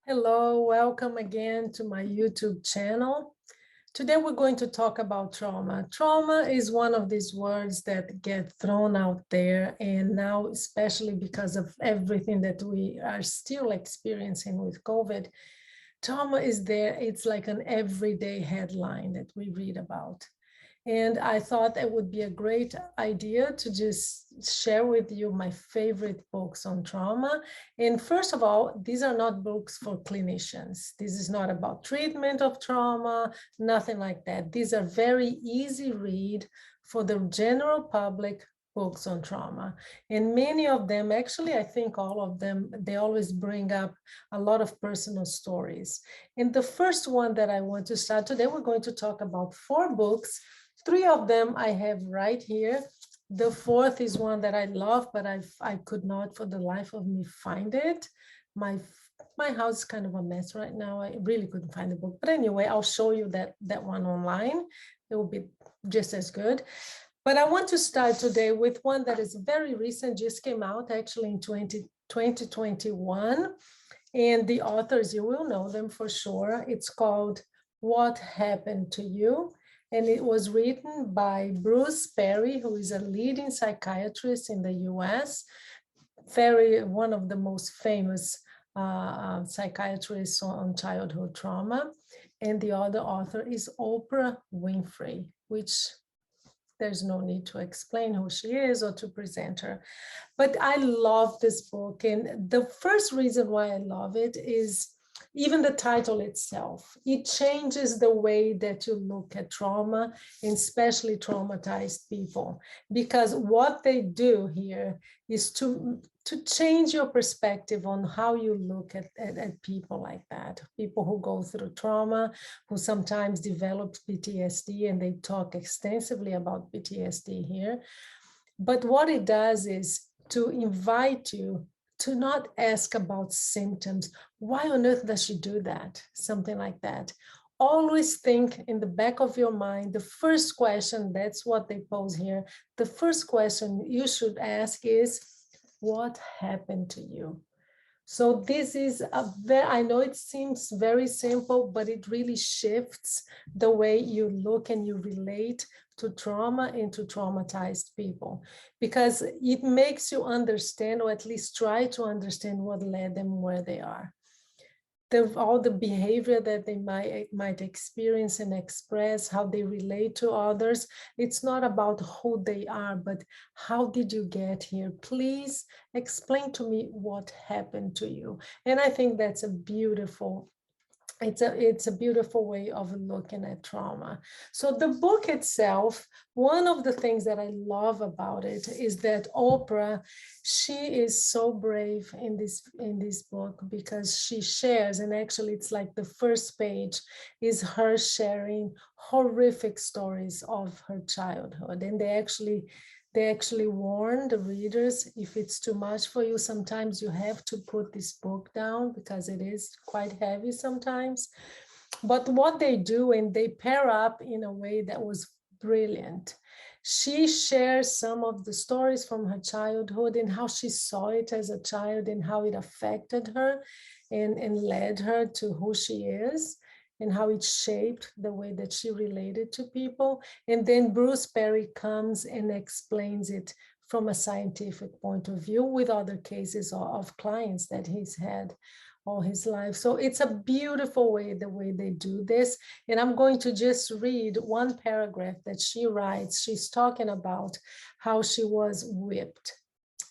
Hello, welcome again to my YouTube channel. Today we're going to talk about trauma. Trauma is one of these words that get thrown out there, and now especially because of everything that we are still experiencing with COVID, trauma is there. It's like an everyday headline that we read about. And I thought it would be a great idea to just share with you my favorite books on trauma. And first of all, these are not books for clinicians. This is not about treatment of trauma, nothing like that. These are very easy read for the general public books on trauma. And many of them, actually, I think all of them, they always bring up a lot of personal stories. And the first one that I want to start today, we're going to talk about 4 books. 3 of them I have right here. The 4th is one that I love, but I could not for the life of me find it. My house is kind of a mess right now. I really couldn't find the book. But anyway, I'll show you that one online. It will be just as good. But I want to start today with one that is very recent, just came out actually in 2021. And the authors, you will know them for sure. It's called What Happened to You? And it was written by Bruce Perry, who is a leading psychiatrist in the US, one of the most famous psychiatrists on childhood trauma. And the other author is Oprah Winfrey, which there's no need to explain who she is or to present her. But I love this book. And the first reason why I love it is even the title itself. It changes the way that you look at trauma, and especially traumatized people, because what they do here is to change your perspective on how you look at people like that, people who go through trauma, who sometimes develop PTSD, and they talk extensively about PTSD here. But what it does is to invite you to not ask about symptoms. Why on earth does she do that? Something like that. Always think in the back of your mind, the first question, that's what they pose here. The first question you should ask is, what happened to you? So this is I know it seems very simple, but it really shifts the way you look and you relate to trauma and to traumatized people, because it makes you understand, or at least try to understand, what led them where they are. All the behavior that they might experience and express, how they relate to others. It's not about who they are, but how did you get here? Please explain to me what happened to you. And I think that's a beautiful, it's a beautiful way of looking at trauma. So the book itself, one of the things that I love about it is that Oprah, she is so brave in this book, because she shares, and actually it's like the first page is her sharing horrific stories of her childhood. And they actually warn the readers, if it's too much for you, sometimes you have to put this book down, because it is quite heavy sometimes. But what they do, and they pair up in a way that was brilliant. She shares some of the stories from her childhood and how she saw it as a child and how it affected her and led her to who she is, and how it shaped the way that she related to people. And then Bruce Perry comes and explains it from a scientific point of view with other cases of clients that he's had all his life. So it's a beautiful way, the way they do this. And I'm going to just read one paragraph that she writes. She's talking about how she was whipped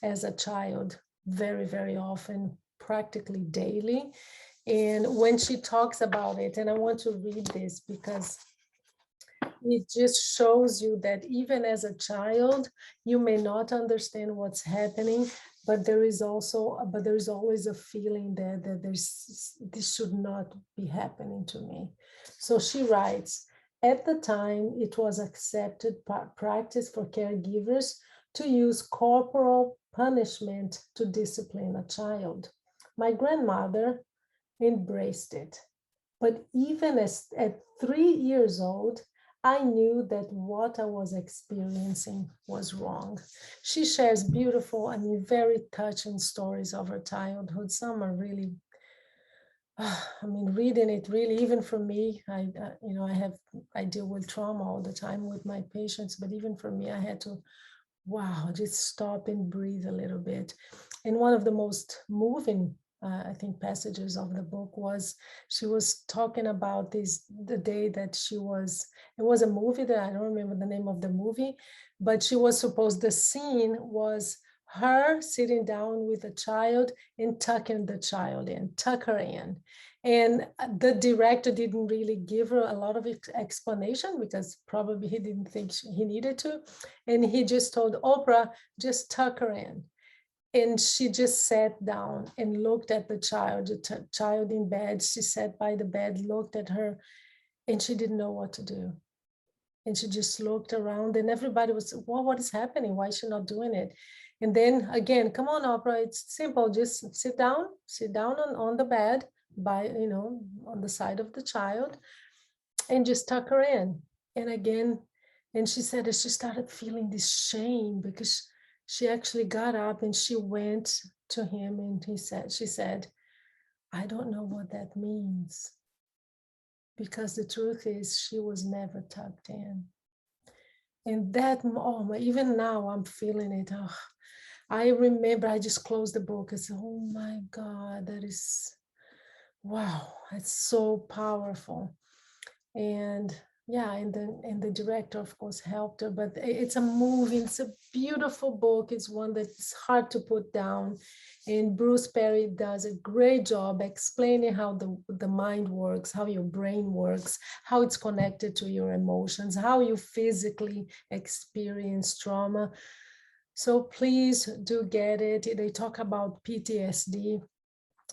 as a child very, very often, practically daily. And when she talks about it, and I want to read this because it just shows you that even as a child, you may not understand what's happening, but there is always a feeling there that this should not be happening to me. So she writes, at the time, it was accepted practice for caregivers to use corporal punishment to discipline a child. My grandmother embraced it. But even at 3 years old, I knew that what I was experiencing was wrong. She shares beautiful, very touching stories of her childhood. Some are really, reading it really, even for me, I deal with trauma all the time with my patients, but even for me, I had to, wow, just stop and breathe a little bit. And one of the most moving, I think, passages of the book was she was talking about the day that it was a movie that I don't remember the name of the movie, but the scene was her sitting down with a child and tucking the child in, tuck her in. And the director didn't really give her a lot of explanation because probably he didn't think he needed to. And he just told Oprah, just tuck her in. And she just sat down and looked at the child in bed. She sat by the bed, looked at her, and she didn't know what to do. And she just looked around and everybody was, well, what is happening? Why is she not doing it? And then again, come on, Oprah, it's simple. Just sit down on the bed on the side of the child and just tuck her in. And again, and she said that she started feeling this shame because she actually got up and she went to him and she said, I don't know what that means. Because the truth is she was never tucked in. And that moment, even now I'm feeling it. Oh, I remember I just closed the book and said, oh my God, that is, wow, it's so powerful. And yeah, and the director, of course, helped her, but it's a movie, it's a beautiful book. It's one that's hard to put down. And Bruce Perry does a great job explaining how the mind works, how your brain works, how it's connected to your emotions, how you physically experience trauma. So please do get it. They talk about PTSD.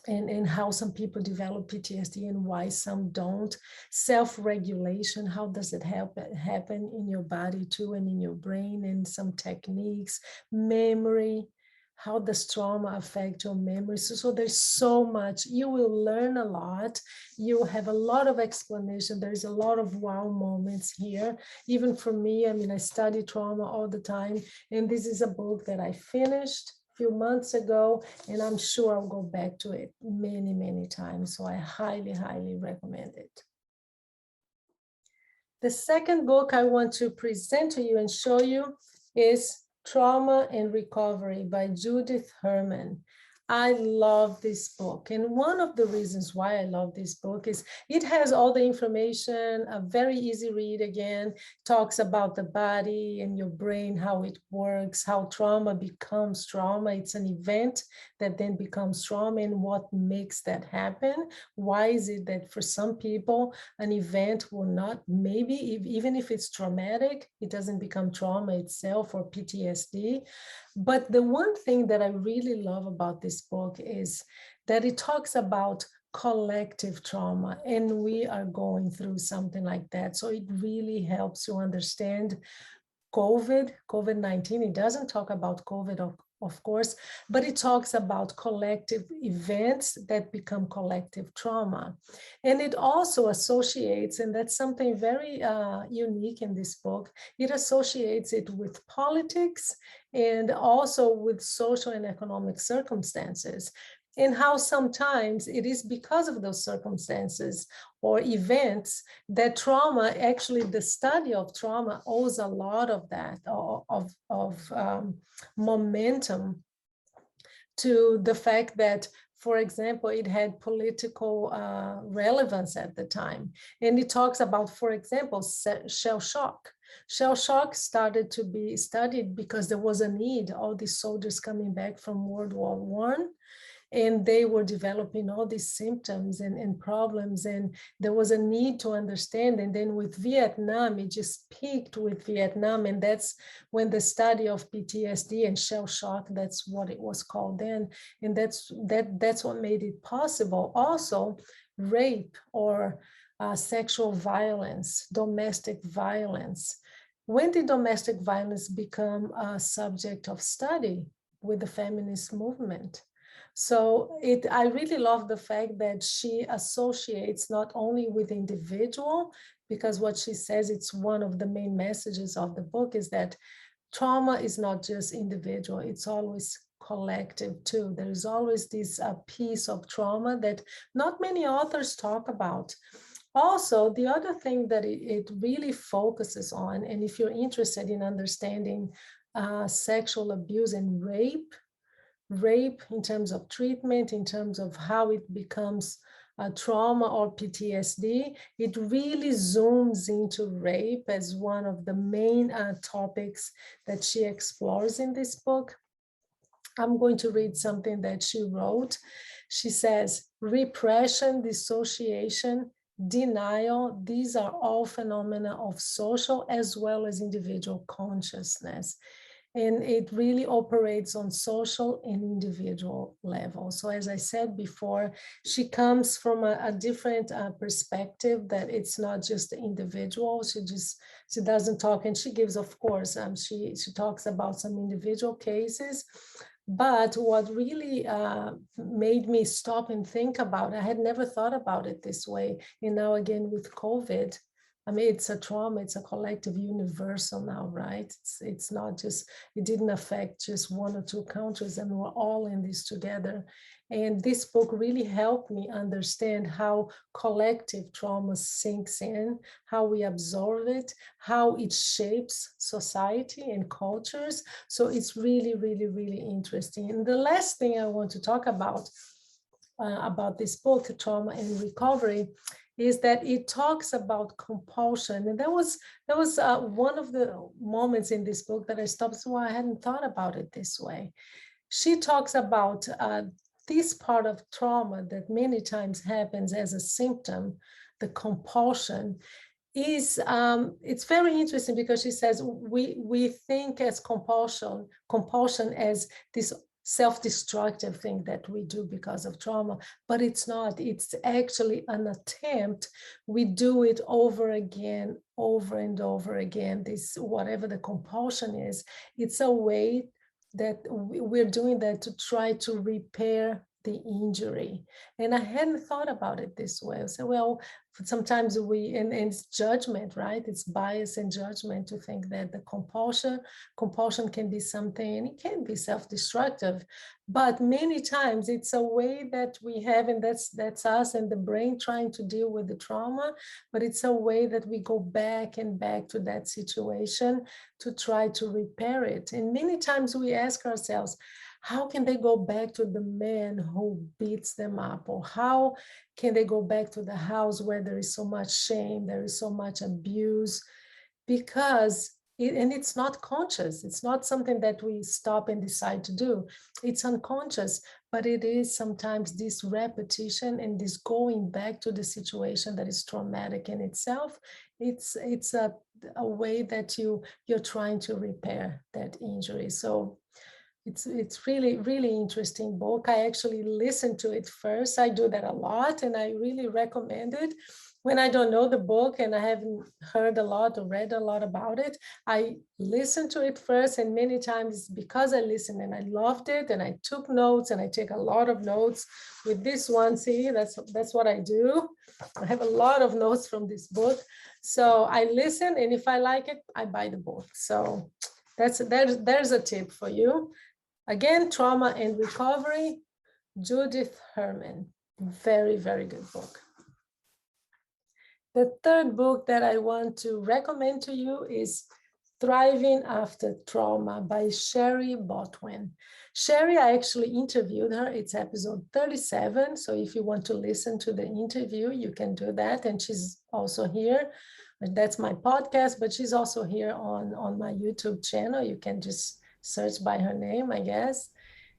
And how some people develop PTSD and why some don't. Self-regulation, how does it happen in your body too and in your brain, and some techniques. Memory, how does trauma affect your memory? So there's so much. You will learn a lot. You have a lot of explanation. There's a lot of wow moments here. Even for me, I study trauma all the time. And this is a book that I finished few months ago, and I'm sure I'll go back to it many, many times. So I highly, highly recommend it. The second book I want to present to you and show you is Trauma and Recovery by Judith Herman. I love this book. And one of the reasons why I love this book is it has all the information, a very easy read again, talks about the body and your brain, how it works, how trauma becomes trauma. It's an event that then becomes trauma and what makes that happen. Why is it that for some people, an event will not, maybe even if it's traumatic, it doesn't become trauma itself or PTSD. But the one thing that I really love about this book is that it talks about collective trauma, and we are going through something like that. So it really helps you understand COVID-19. It doesn't talk about COVID, of course, but it talks about collective events that become collective trauma. And it also associates, and that's something very unique in this book, it associates it with politics and also with social and economic circumstances. And how sometimes it is because of those circumstances or events that trauma, actually the study of trauma owes a lot of that, of momentum to the fact that, for example, it had political relevance at the time. And it talks about, for example, shell shock. Shell shock started to be studied because there was a need, all these soldiers coming back from World War I, and they were developing all these symptoms and problems, and there was a need to understand. And then with Vietnam, it just peaked with Vietnam, and that's when the study of PTSD and shell shock, that's what it was called then, and that's what made it possible. Also, rape or sexual violence, domestic violence. When did domestic violence become a subject of study? With the feminist movement. So I really love the fact that she associates not only with individual, because what she says, it's one of the main messages of the book is that trauma is not just individual, it's always collective too. There's always this piece of trauma that not many authors talk about. Also, the other thing that it really focuses on, and if you're interested in understanding sexual abuse and rape in terms of treatment, in terms of how it becomes trauma or PTSD, it really zooms into rape as one of the main topics that she explores in this book. I'm going to read something that she wrote. She says, repression, dissociation, denial, these are all phenomena of social as well as individual consciousness. And it really operates on social and individual level. So as I said before, she comes from a different perspective, that it's not just the individual. She doesn't talk, and she gives, of course, she talks about some individual cases. But what really made me stop and think about, I had never thought about it this way. And now again with COVID, I mean, it's a trauma, it's a collective universal now, right? It's not just, it didn't affect just one or two countries, and we're all in this together. And this book really helped me understand how collective trauma sinks in, how we absorb it, how it shapes society and cultures. So it's really, really, really interesting. And the last thing I want to talk about this book, Trauma and Recovery, is that it talks about compulsion. And that was one of the moments in this book that I stopped, so I hadn't thought about it this way. She talks about this part of trauma that many times happens as a symptom, the compulsion, is it's very interesting, because she says we think as compulsion as this self-destructive thing that we do because of trauma, but it's not. It's actually an attempt. We do it over again, over and over again. This, whatever the compulsion is, it's a way that we're doing that to try to repair the injury. And I hadn't thought about it this way. I said, well, sometimes and it's judgment, right? It's bias and judgment to think that the compulsion can be something, and it can be self-destructive, but many times it's a way that we have, and that's us and the brain trying to deal with the trauma, but it's a way that we go back and back to that situation to try to repair it. And many times we ask ourselves, how can they go back to the man who beats them up? Or how can they go back to the house where there is so much shame, there is so much abuse? Because it's not conscious. It's not something that we stop and decide to do. It's unconscious, but it is sometimes this repetition and this going back to the situation that is traumatic in itself. It's a way that you're trying to repair that injury. So it's really, really interesting book. I actually listened to it first. I do that a lot, and I really recommend it. When I don't know the book and I haven't heard a lot or read a lot about it, I listen to it first, and many times because I listened and I loved it, and I took notes, and I take a lot of notes with this one. See, that's what I do. I have a lot of notes from this book. So I listen, and if I like it, I buy the book. So there's a tip for you. Again, Trauma and Recovery, Judith Herman. Very, very good book. The third book that I want to recommend to you is Thriving After Trauma by Shari Botwin. Shari, I actually interviewed her. It's episode 37. So if you want to listen to the interview, you can do that. And she's also here. That's my podcast, but she's also here on my YouTube channel. You can just search by her name, I guess.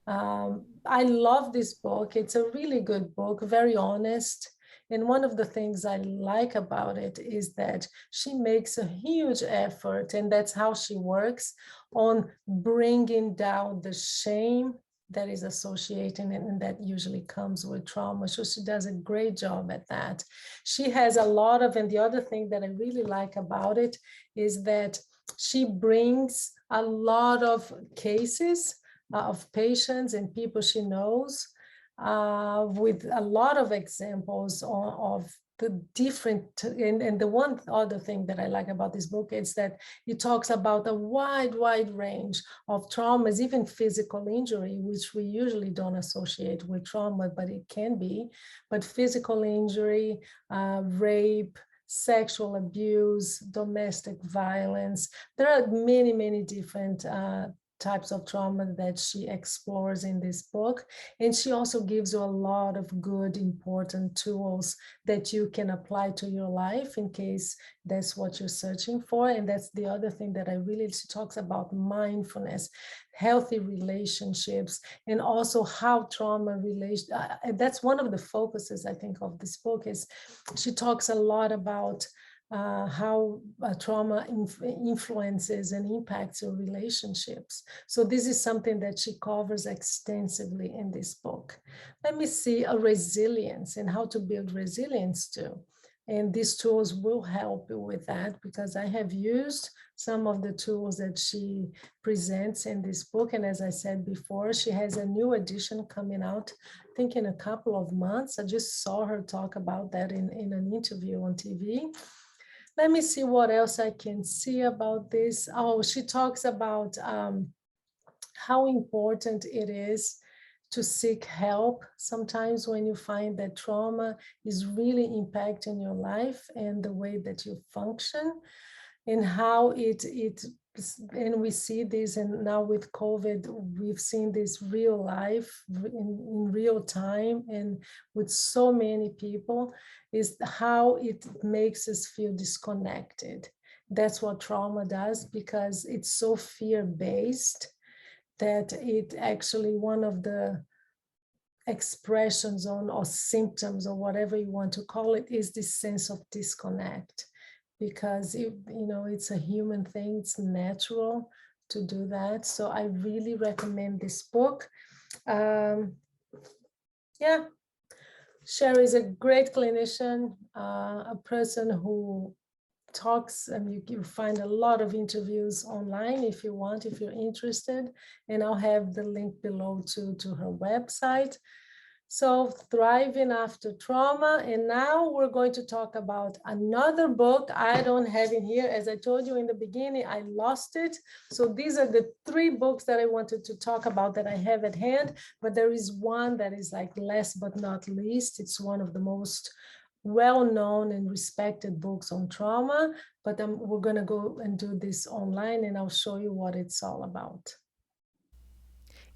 I love this book. It's a really good book, very honest. And one of the things I like about it is that she makes a huge effort, and that's how she works, on bringing down the shame that is associated and that usually comes with trauma. So she does a great job at that. She has a lot of, and the other thing that I really like about it is that she brings a lot of cases of patients and people she knows with a lot of examples of the different, and the one other thing that I like about this book is that it talks about a wide range of traumas, even physical injury, which we usually don't associate with trauma, but it can be. But physical injury, rape, sexual abuse, domestic violence. There are many different types of trauma that she explores in this book. And she also gives you a lot of good, important tools that you can apply to your life in case that's what you're searching for. And that's the other thing that she talks about mindfulness, healthy relationships, and also how trauma relates. That's one of the focuses, I think, of this book is she talks a lot about how trauma influences and impacts your relationships. So this is something that she covers extensively in this book. Let me see, a resilience and how to build resilience too. And these tools will help you with that because I have used some of the tools that she presents in this book. And as I said before, she has a new edition coming out, I think in a couple of months. I just saw her talk about that in an interview on TV. Let me see what else I can see about this. Oh, she talks about how important it is to seek help sometimes when you find that trauma is really impacting your life and the way that you function, and how it and we see this, and now with COVID we've seen this real life in real time and with so many people, is how it makes us feel disconnected. That's what trauma does, because it's so fear-based that it actually, one of the expressions on or symptoms or whatever you want to call it, is this sense of disconnect, because it's a human thing, it's natural to do that. So I really recommend this book. Yeah, Shari is a great clinician, a person who talks, and you can find a lot of interviews online if you want, if you're interested, and I'll have the link below to her website. So Thriving After Trauma. And now we're going to talk about another book I don't have in here. As I told you in the beginning, I lost it. So these are the 3 books that I wanted to talk about that I have at hand, but there is one that is like last but not least. It's one of the most well-known and respected books on trauma, but we're going to go and do this online, and I'll show you what it's all about.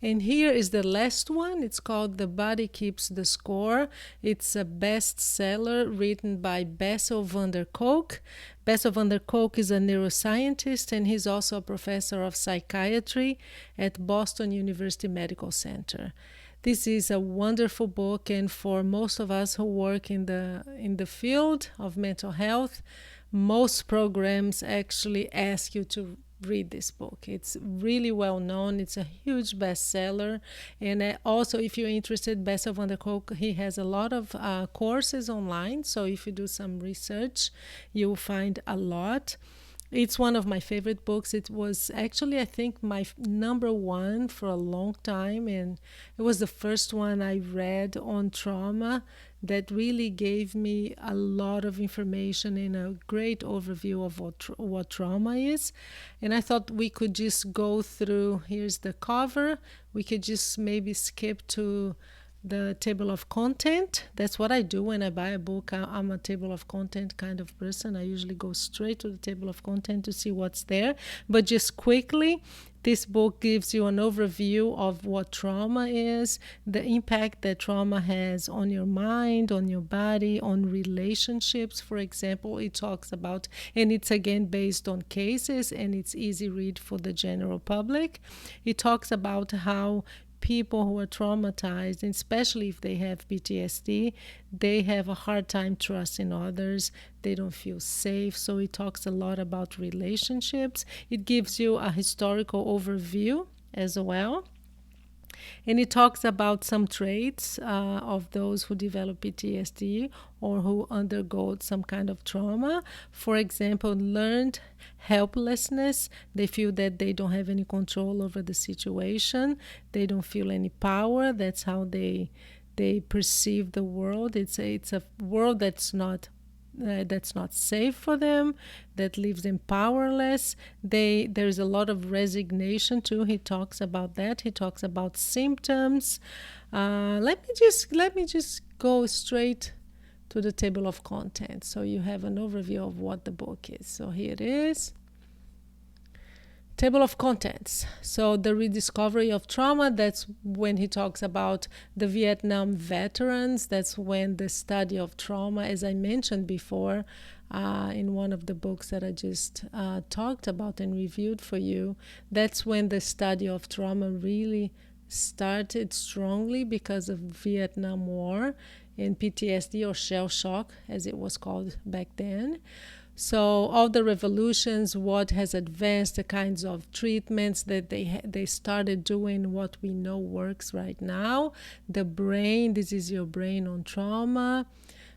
And here is the last one. It's called The Body Keeps the Score. It's a bestseller written by Bessel Van der Kolk. Bessel Van der Kolk is a neuroscientist, and he's also a professor of psychiatry at Boston University Medical Center. This is a wonderful book, and for most of us who work in the field of mental health, most programs actually ask you to read this book. It's really well known. It's a huge bestseller. And also, if you're interested, Bessel van der Kolk, he has a lot of courses online. So if you do some research, you'll find a lot. It's one of my favorite books. It was actually, I think, my number 1 for a long time. And it was the first one I read on trauma that really gave me a lot of information and a great overview of what trauma is. And I thought we could just go through, here's the cover. We could just maybe skip to the table of content. That's what I do when I buy a book. I'm a table of content kind of person. I usually go straight to the table of content to see what's there. But just quickly, this book gives you an overview of what trauma is, the impact that trauma has on your mind, on your body, on relationships. For example, it talks about, and it's again based on cases, and it's easy read for the general public. It talks about how people who are traumatized, and especially if they have PTSD, they have a hard time trusting others. They don't feel safe. So it talks a lot about relationships. It gives you a historical overview as well. And it talks about some traits of those who develop PTSD or who undergo some kind of trauma. For example, learned helplessness. They feel that they don't have any control over the situation. They don't feel any power. That's how they they perceive the world. It's a world that's not safe for them, that leaves them powerless. There's a lot of resignation too. He talks about that. He talks about symptoms. Let me just go straight to the table of contents so you have an overview of what the book is. So here it is. Table of contents. So the rediscovery of trauma, that's when he talks about the Vietnam veterans. That's when the study of trauma, as I mentioned before, in one of the books that I just talked about and reviewed for you, that's when the study of trauma really started strongly because of Vietnam War and PTSD, or shell shock as it was called back then. So all the revolutions, what has advanced, the kinds of treatments that they started doing, what we know works right now. The brain, this is your brain on trauma,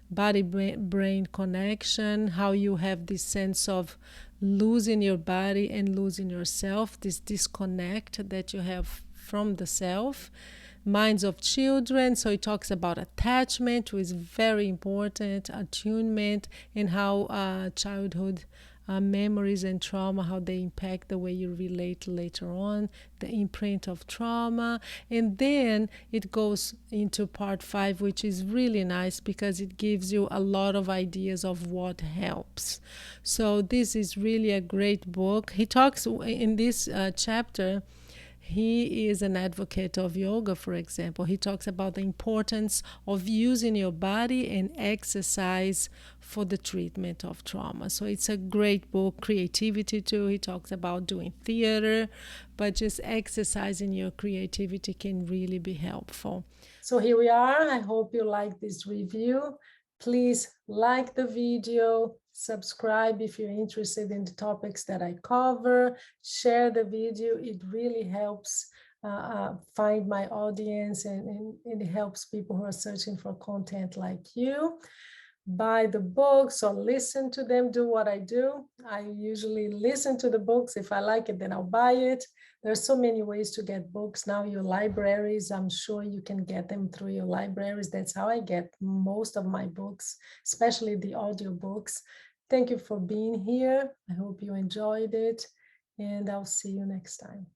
body-brain connection, how you have this sense of losing your body and losing yourself, this disconnect that you have from the self. Minds of children, so it talks about attachment, which is very important, attunement, and how childhood memories and trauma, how they impact the way you relate later on, the imprint of trauma. And then it goes into part 5, which is really nice because it gives you a lot of ideas of what helps. So this is really a great book. He talks in this chapter. He is an advocate of yoga, for example. He talks about the importance of using your body and exercise for the treatment of trauma. So it's a great book. Creativity too. He talks about doing theater, but just exercising your creativity can really be helpful. So here we are. I hope you like this review. Please like the video, subscribe if you're interested in the topics that I cover, share the video. It really helps find my audience, and it helps people who are searching for content like you. Buy the books or listen to them, do what I do. I usually listen to the books. If I like it, then I'll buy it. There's so many ways to get books now. Your libraries, I'm sure you can get them through your libraries. That's how I get most of my books, especially the audiobooks. Thank you for being here. I hope you enjoyed it, and I'll see you next time.